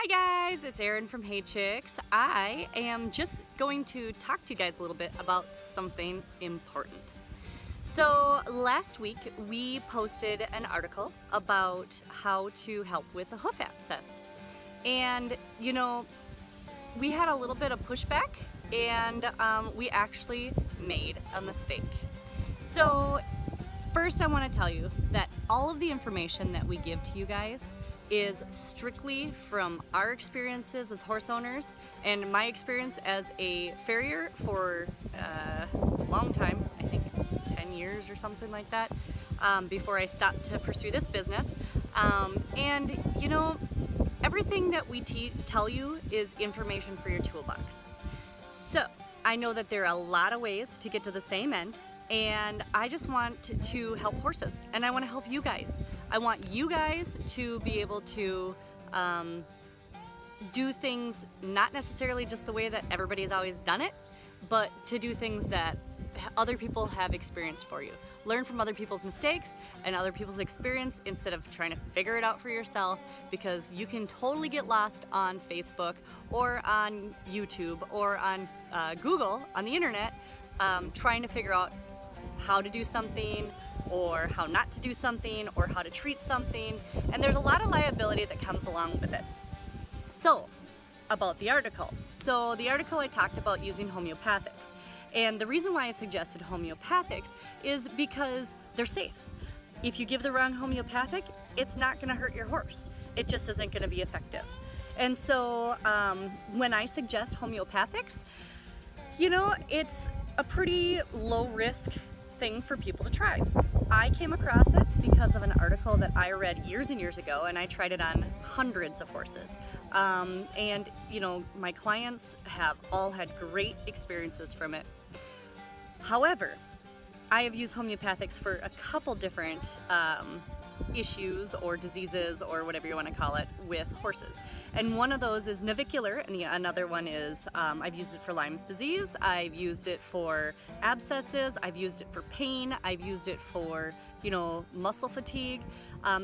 Hi guys, it's Erin from Hey Chicks. I am just going to talk to you guys a little bit about something important. So last week we posted an article about how to help with a hoof abscess. And you know, we had a little bit of pushback and we actually made a mistake. So first I want to tell you that all of the information that we give to you guys is strictly from our experiences as horse owners and my experience as a farrier for a long time, I think 10 years or something like that, before I stopped to pursue this business. And you know, everything that we tell you is information for your toolbox. So I know that there are a lot of ways to get to the same end, and I just want to help horses, and I want to help you guys. I want you guys to be able to do things not necessarily just the way that everybody's always done it, but to do things that other people have experienced for you. Learn from other people's mistakes and other people's experience instead of trying to figure it out for yourself, because you can totally get lost on Facebook or on YouTube or on Google, on the internet, trying to figure out how to do something or how not to do something or how to treat something, and there's a lot of liability that comes along with it. So about the article. So the article I talked about using homeopathics, and the reason why I suggested homeopathics is because they're safe. If you give the wrong homeopathic, it's not going to hurt your horse. It just isn't going to be effective. And so when I suggest homeopathics, you know, it's a pretty low risk thing for people to try. I came across it because of an article that I read years and years ago, and I tried it on hundreds of horses. And you know, my clients have all had great experiences from it. However, I have used homeopathics for a couple different issues or diseases or whatever you want to call it with horses. And one of those is navicular, and another one is I've used it for Lyme's disease, I've used it for abscesses, I've used it for pain, I've used it for, you know, muscle fatigue.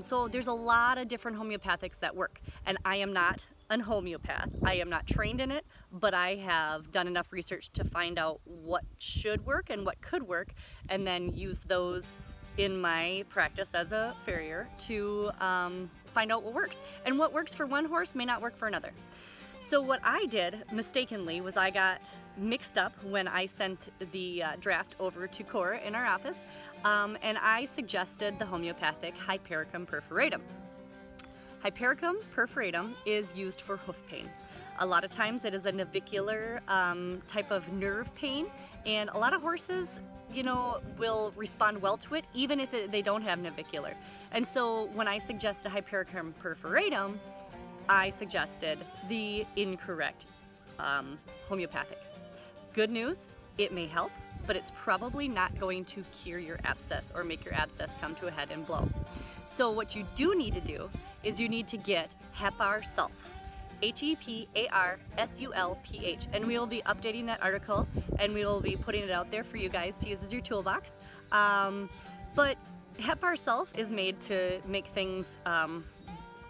So there's a lot of different homeopathics that work, and I am not an homeopath. I am not trained in it, but I have done enough research to find out what should work and what could work, and then use those in my practice as a farrier to find out what works. And what works for one horse may not work for another. So what I did mistakenly was I got mixed up when I sent the draft over to Cora in our office, and I suggested the homeopathic Hypericum perforatum. Hypericum perforatum is used for hoof pain. A lot of times it is a navicular type of nerve pain, and a lot of horses, you know, will respond well to it even if they don't have navicular. And so when I suggested Hypericum perforatum, I suggested the incorrect homeopathic. Good news, it may help, but it's probably not going to cure your abscess or make your abscess come to a head and blow. So what you do need to do is you need to get Hepar Sulf. H-E-P-A-R-S-U-L-P-H, and we will be updating that article and we will be putting it out there for you guys to use as your toolbox. But Hepar Sulf is made to make things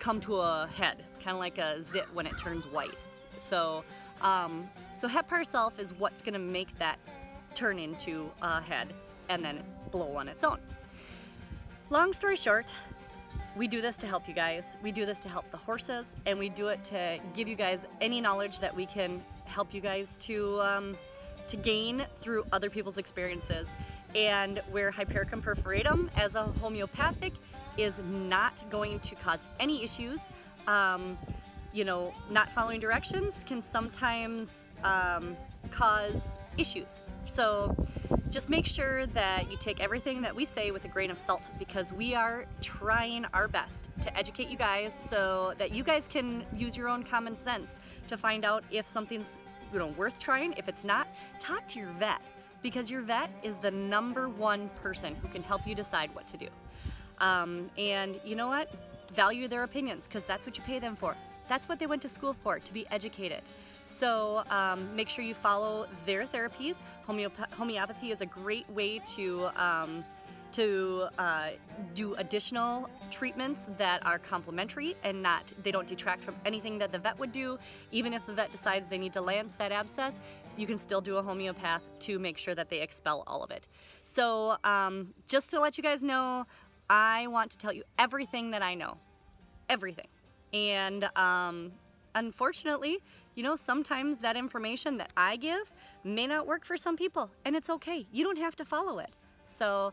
come to a head, kind of like a zit when it turns white. So, so Hepar Sulf is what's going to make that turn into a head and then blow on its own. Long story short, we do this to help you guys, we do this to help the horses, and we do it to give you guys any knowledge that we can help you guys to gain through other people's experiences. And where Hypericum perforatum as a homeopathic is not going to cause any issues, you know, not following directions can sometimes cause issues. So just make sure that you take everything that we say with a grain of salt, because we are trying our best to educate you guys so that you guys can use your own common sense to find out if something's, you know, worth trying. If it's not, talk to your vet, because your vet is the #1 person who can help you decide what to do. And you know what? Value their opinions, because that's what you pay them for. That's what they went to school for, to be educated. So make sure you follow their therapies. Homeopathy is a great way to to do additional treatments that are complementary and they don't detract from anything that the vet would do. Even if the vet decides they need to lance that abscess, you can still do a homeopath to make sure that they expel all of it. So just to let you guys know, I want to tell you everything that I know, everything. And unfortunately, you know, sometimes that information that I give may not work for some people, and it's okay. You don't have to follow it. So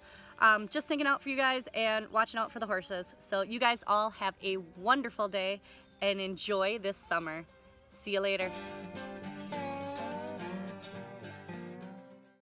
just thinking out for you guys and watching out for the horses. So you guys all have a wonderful day and enjoy this summer. See you later.